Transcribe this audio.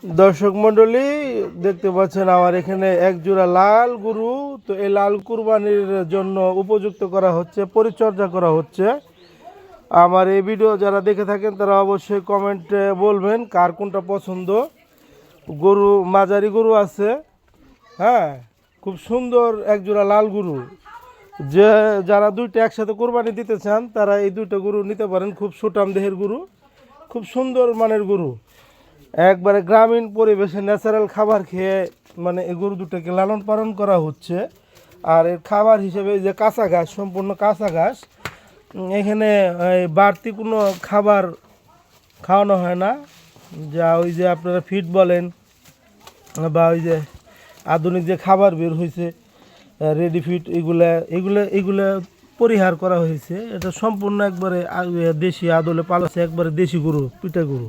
দর্শক মণ্ডলী দেখতে পাচ্ছেন আমার এখানে এক জোড়া লাল গরু। তো এই লাল কুরবানির জন্য উপযুক্ত করা হচ্ছে, পরিচর্যা করা হচ্ছে। আমার এই ভিডিও যারা দেখে থাকেন তারা অবশ্যই কমেন্টে বলবেন কার কোনটা পছন্দ। গরু মাঝারি গরু আছে, হ্যাঁ, খুব সুন্দর এক জোড়া লাল গরু। যে যারা দুইটা একসাথে কোরবানি দিতে চান তারা এই দুইটা গরু নিতে পারেন। খুব সুঠাম দেহের গরু, খুব সুন্দর মানের গরু, একবারে গ্রামীণ পরিবেশে ন্যাচারাল খাবার খেয়ে মানে এই গরু দুটোকে লালন পালন করা হচ্ছে। আর এর খাবার হিসেবে যে কাঁচা ঘাস, সম্পূর্ণ কাঁচা ঘাস, এখানে বাড়তি কোনো খাবার খাওয়ানো হয় না। যা ওই যে আপনারা ফিড বলেন বা ওই যে আধুনিক যে খাবার বের হয়েছে রেডি ফিড, এগুলা পরিহার করা হয়েছে। এটা সম্পূর্ণ একবারে দেশি আদলে পালাচ্ছে, একবারে দেশি গরু, পিঠা গরু।